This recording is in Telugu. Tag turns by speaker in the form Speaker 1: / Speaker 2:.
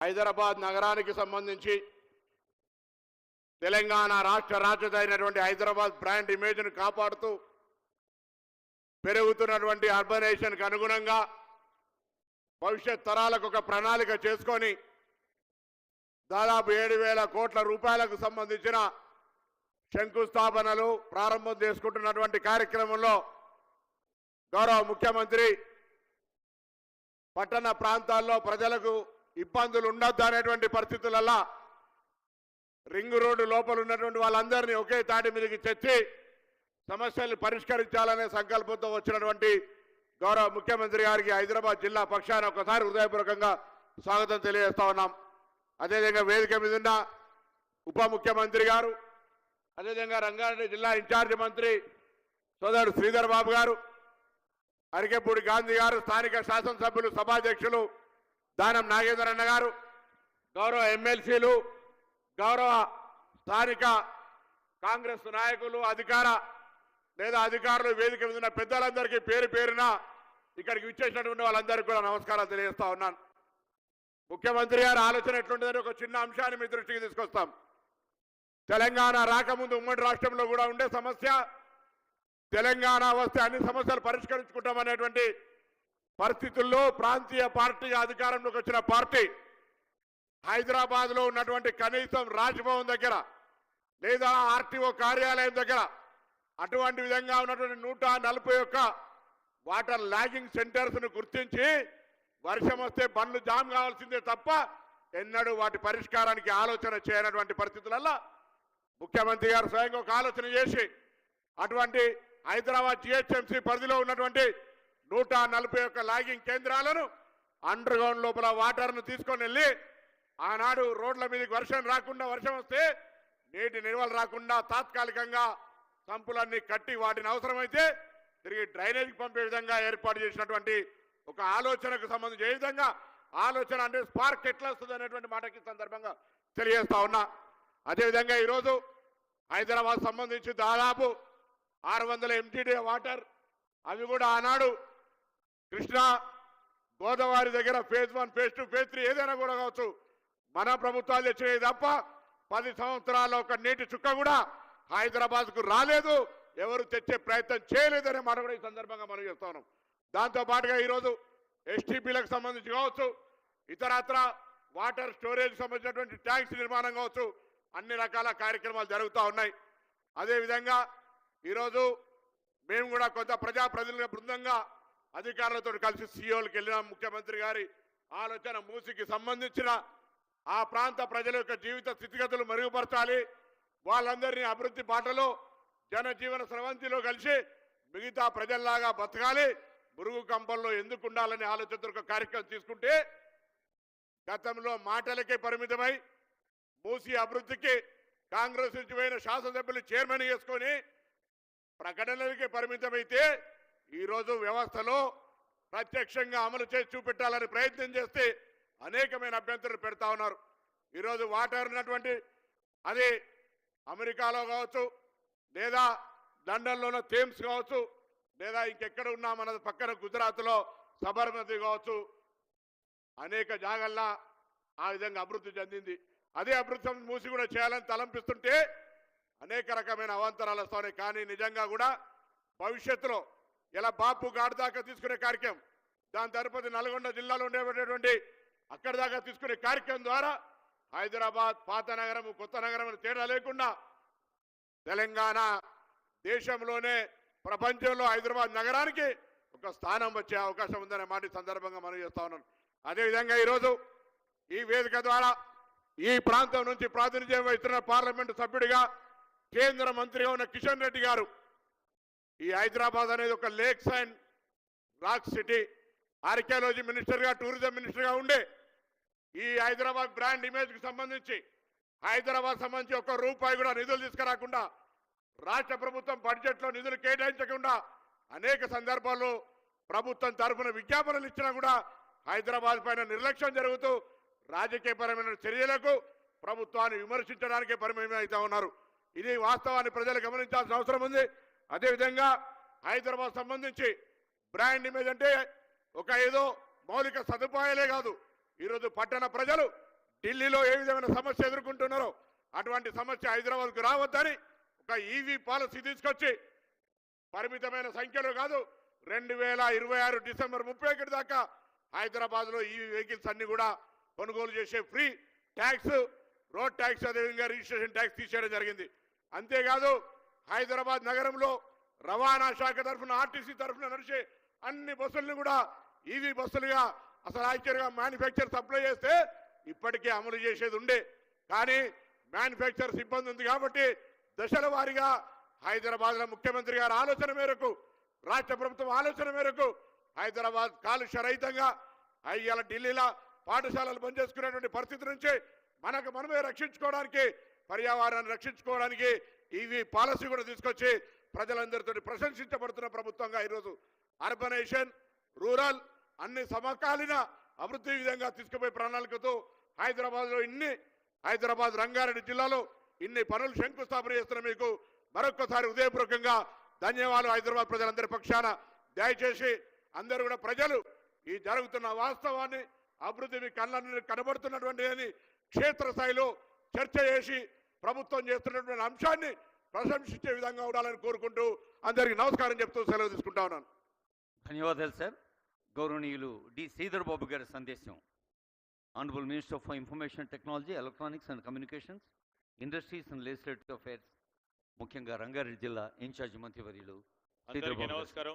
Speaker 1: హైదరాబాద్ నగరానికి సంబంధించి తెలంగాణ రాష్ట్ర రాజధాని హైదరాబాద్ బ్రాండ్ ఇమేజ్ను కాపాడుతూ పెరుగుతున్నటువంటి అర్బనైజేషన్కు అనుగుణంగా భవిష్యత్ తరాలకు ఒక ప్రణాళిక చేసుకొని దాదాపు 7,000 కోట్ల రూపాయలకు సంబంధించిన శంకుస్థాపనలు ప్రారంభం చేసుకుంటున్నటువంటి కార్యక్రమంలో గౌరవ ముఖ్యమంత్రి పట్టణ ప్రాంతాల్లో ప్రజలకు ఇబ్బందులు ఉండొద్దు అనేటువంటి పరిస్థితులలో రింగ్ రోడ్డు లోపల ఉన్నటువంటి వాళ్ళందరినీ ఒకే తాటి మీదకి తెచ్చి సమస్యలు పరిష్కరించాలనే సంకల్పంతో వచ్చినటువంటి గౌరవ ముఖ్యమంత్రి గారికి హైదరాబాద్ జిల్లా పక్షాన ఒకసారి హృదయపూర్వకంగా స్వాగతం తెలియజేస్తా ఉన్నాం. అదేవిధంగా వేదిక మీద ఉన్న ఉప ముఖ్యమంత్రి గారు, అదేవిధంగా రంగారెడ్డి జిల్లా ఇన్ఛార్జి మంత్రి సోదరుడు శ్రీధర్ బాబు గారు, అరికెపూడి గాంధీ గారు, స్థానిక శాసనసభ్యులు సభాధ్యక్షులు దానం నాగేంద్ర అన్న గారు, గౌరవ ఎమ్మెల్సీలు, గౌరవ స్థానిక కాంగ్రెస్ నాయకులు, అధికారులు, వేదిక మీద ఉన్న పెద్దలందరికీ పేరు పేరున ఇక్కడికి విచ్చేసినటువంటి వాళ్ళందరికీ కూడా నమస్కారాలు తెలియజేస్తా ఉన్నాను. ముఖ్యమంత్రి గారి ఆలోచన ఎట్లుంటుందని ఒక చిన్న అంశాన్ని మీ దృష్టికి తీసుకొస్తాం. తెలంగాణ రాకముందు ఉమ్మడి రాష్ట్రంలో కూడా ఉండే సమస్య, తెలంగాణ వస్తే అన్ని సమస్యలు పరిష్కరించుకుంటామనేటువంటి పరిస్థితుల్లో ప్రాంతీయ పార్టీగా అధికారంలోకి వచ్చిన పార్టీ హైదరాబాద్లో ఉన్నటువంటి కనీసం రాజ్భవన్ దగ్గర లేదా ఆర్టీఓ కార్యాలయం దగ్గర అటువంటి విధంగా ఉన్నటువంటి 141 వాటర్ లాగింగ్ సెంటర్స్ను గుర్తించి వర్షం వస్తే బండ్లు జామ్ కావాల్సిందే తప్ప ఎన్నడూ వాటి పరిష్కారానికి ఆలోచన చేయనటువంటి పరిస్థితులలో ముఖ్యమంత్రి గారు స్వయంగా ఒక ఆలోచన చేసి అటువంటి హైదరాబాద్ జిహెచ్ఎంసీ పరిధిలో ఉన్నటువంటి 141 లాగింగ్ కేంద్రాలను అండర్ గ్రౌండ్ లోపల వాటర్ను తీసుకొని వెళ్ళి ఆనాడు రోడ్ల మీదకి వర్షం రాకుండా, వర్షం వస్తే నీటి నిల్వలు రాకుండా తాత్కాలికంగా సంపులన్నీ కట్టి వాటిని అవసరమైతే తిరిగి డ్రైనేజీకి పంపే విధంగా ఏర్పాటు చేసినటువంటి ఒక ఆలోచనకు సంబంధించి ఏ విధంగా ఆలోచన అంటే స్పార్క్ ఎట్లా వస్తుంది అనేటువంటి మాటకి సందర్భంగా తెలియజేస్తా ఉన్నా. అదేవిధంగా ఈరోజు హైదరాబాద్ సంబంధించి దాదాపు 600 MTD వాటర్ అవి కూడా ఆనాడు కృష్ణా గోదావరి దగ్గర ఫేజ్ 1, ఫేజ్ 2, ఫేజ్ 3 ఏదైనా కూడా కావచ్చు మన ప్రభుత్వాలు తెచ్చినవి తప్ప 10 సంవత్సరాల్లో ఒక నీటి చుక్క కూడా హైదరాబాద్కు రాలేదు, ఎవరు తెచ్చే ప్రయత్నం చేయలేదనే మాట కూడా ఈ సందర్భంగా మనం చేస్తా ఉన్నాం. దాంతోపాటుగా ఈరోజు ఎస్టీపీలకు సంబంధించి కావచ్చు, ఇతరత్ర వాటర్ స్టోరేజ్ సంబంధించినటువంటి ట్యాంక్స్ నిర్మాణం కావచ్చు, అన్ని రకాల కార్యక్రమాలు జరుగుతూ ఉన్నాయి. అదేవిధంగా ఈరోజు మేము కూడా కొంత ప్రజాప్రతినిధుల బృందంగా అధికారులతో కలిసి సీఓలకు వెళ్ళిన ముఖ్యమంత్రి గారి ఆలోచన మూసికి సంబంధించిన ఆ ప్రాంత ప్రజల యొక్క జీవిత స్థితిగతులు మెరుగుపరచాలి, వాళ్ళందరినీ అభివృద్ధి బాటలో జనజీవన స్రవంతిలో కలిసి మిగతా ప్రజల్లాగా బతకాలి, మురుగు కంపంలో ఎందుకు ఉండాలనే ఆలోచనతో ఒక కార్యక్రమం తీసుకుంటే గతంలో మాటలకే పరిమితమై మూసి అభివృద్ధికి కాంగ్రెస్ నుంచి పోయిన శాసనసభ్యులు చైర్మన్ చేసుకొని ప్రకటనలకే పరిమితమైతే ఈరోజు వ్యవస్థలో ప్రత్యక్షంగా అమలు చేసి చూపెట్టాలని ప్రయత్నం చేస్తే అనేకమైన అభ్యంతరాలు పెడతా ఉన్నారు. ఈరోజు వాటర్ ఉన్నటువంటి అది అమెరికాలో కావచ్చు, లేదా లండన్లో ఉన్న థేమ్స్ కావచ్చు, లేదా ఇంకెక్కడ ఉన్నా మన పక్కన గుజరాత్లో సబర్మతి కావచ్చు, అనేక జాగల్లా ఆ విధంగా అభివృద్ధి చెందింది. అదే అభివృద్ధి మూసి కూడా చేయాలని తలంపిస్తుంటే అనేక రకమైన అవాంతరాలు వస్తాయి. కానీ నిజంగా కూడా భవిష్యత్తులో ఇలా బాపు ఘాట్ దాకా తీసుకునే కార్యక్రమం, దాని తరుపతి నల్గొండ జిల్లాలో ఉండేటటువంటి అక్కడి దాకా తీసుకునే కార్యక్రమం ద్వారా హైదరాబాద్ పాత నగరం కొత్త నగరం అని తేడా లేకుండా తెలంగాణ దేశంలోనే ప్రపంచంలో హైదరాబాద్ నగరానికి ఒక స్థానం వచ్చే అవకాశం ఉందనే మాట సందర్భంగా మనం చేస్తా ఉన్నాను. అదేవిధంగా ఈరోజు ఈ వేదిక ద్వారా ఈ ప్రాంతం నుంచి ప్రాతినిధ్యం వహిస్తున్న పార్లమెంటు సభ్యుడిగా కేంద్ర మంత్రిగా ఉన్న కిషన్ రెడ్డి గారు ఈ హైదరాబాద్ అనేది ఒక lakes and rock city, archaeology మినిస్టర్గా, టూరిజం మినిస్టర్గా ఉండే ఈ హైదరాబాద్ బ్రాండ్ ఇమేజ్కి సంబంధించి హైదరాబాద్ సంబంధించి ఒక్క రూపాయి కూడా నిధులు తీసుకురాకుండా, రాష్ట్ర ప్రభుత్వం బడ్జెట్లో నిధులు కేటాయించకుండా అనేక సందర్భాల్లో ప్రభుత్వం తరఫున విజ్ఞాపనలు ఇచ్చినా కూడా హైదరాబాద్ పైన నిర్లక్ష్యం జరుగుతూ రాజకీయపరమైన చర్యలకు ప్రభుత్వాన్ని విమర్శించడానికే పరిమితం అవుతా ఉన్నారు. ఇది వాస్తవాన్ని ప్రజలు గమనించాల్సిన అవసరం ఉంది. అదేవిధంగా హైదరాబాద్ సంబంధించి బ్రాండ్ ఇమేజ్ అంటే ఒక ఏదో మౌలిక సదుపాయాలే కాదు, ఈరోజు పట్టణ ప్రజలు ఢిల్లీలో ఏ విధమైన సమస్య ఎదుర్కొంటున్నారో అటువంటి సమస్య హైదరాబాద్కు రావద్దని ఒక ఈవీ పాలసీ తీసుకొచ్చి పరిమితమైన సంఖ్యలో కాదు 2026 డిసెంబర్ 31 దాకా హైదరాబాద్లో ఈవీ వెహికల్స్ అన్ని కూడా కొనుగోలు చేసే ఫ్రీ ట్యాక్స్, రోడ్ ట్యాక్స్, అదేవిధంగా రిజిస్ట్రేషన్ ట్యాక్స్ తీసేయడం జరిగింది. అంతేకాదు హైదరాబాద్ నగరంలో రవాణా శాఖ తరఫున ఆర్టీసీ తరఫున నడిచే అన్ని బస్సులను కూడా ఈవీ బస్సులుగా అసలు యాక్చువల్గా మ్యానుఫ్యాక్చర్ సప్లై చేస్తే ఇప్పటికే అమలు చేసేది ఉండే, కానీ మ్యానుఫ్యాక్చర్ సిబ్బంది ఉంది కాబట్టి దశల వారీగా హైదరాబాద్లో ముఖ్యమంత్రి గారి ఆలోచన మేరకు, రాష్ట్ర ప్రభుత్వం ఆలోచన మేరకు హైదరాబాద్ కాలుష్య రహితంగా ఇవాళ ఢిల్లీలో పాఠశాలలు బంద్ చేసుకునేటువంటి పరిస్థితి నుంచి మనకు మనమే రక్షించుకోవడానికి, పర్యావరణాన్ని రక్షించుకోవడానికి ఈవీ పాలసీ కూడా తీసుకొచ్చి ప్రజలందరితో ప్రశంసించబడుతున్న ప్రభుత్వంగా ఈరోజు అర్బనైజేషన్, రూరల్ అన్ని సమకాలీన అభివృద్ధి విధంగా తీసుకుపోయే ప్రణాళికతో హైదరాబాద్ రంగారెడ్డి జిల్లాలో ఇన్ని పనులు శంకుస్థాపన చేస్తున్న మీకు మరొక్కసారి హృదయపూర్వకంగా ధన్యవాదాలు. హైదరాబాద్ ప్రజలందరి పక్షాన దయచేసి అందరూ కూడా ప్రజలు ఈ జరుగుతున్న వాస్తవాన్ని, అభివృద్ధి కళ్ళ కనబడుతున్నటువంటి క్షేత్రస్థాయిలో చర్చ చేసి ప్రభుత్వం చేస్తున్నటువంటి అంశాన్ని ప్రశంసించే విధంగా ఉండాలని కోరుకుంటూ అందరికీ నమస్కారం చెప్తూ సెలవు తీసుకుంటా ఉన్నాను.
Speaker 2: ధన్యవాదాలు సార్. గౌరవనీయులు డి శ్రీధర్ బాబు గారి సందేశం. Honourable minister for information technology, electronics and communications, industries and legislative affairs, ముఖ్యంగా రంగారెడ్డి జిల్లా ఇన్ఛార్జి మంత్రివర్యులు శ్రీధర్ బాబు.
Speaker 3: నమస్కారం.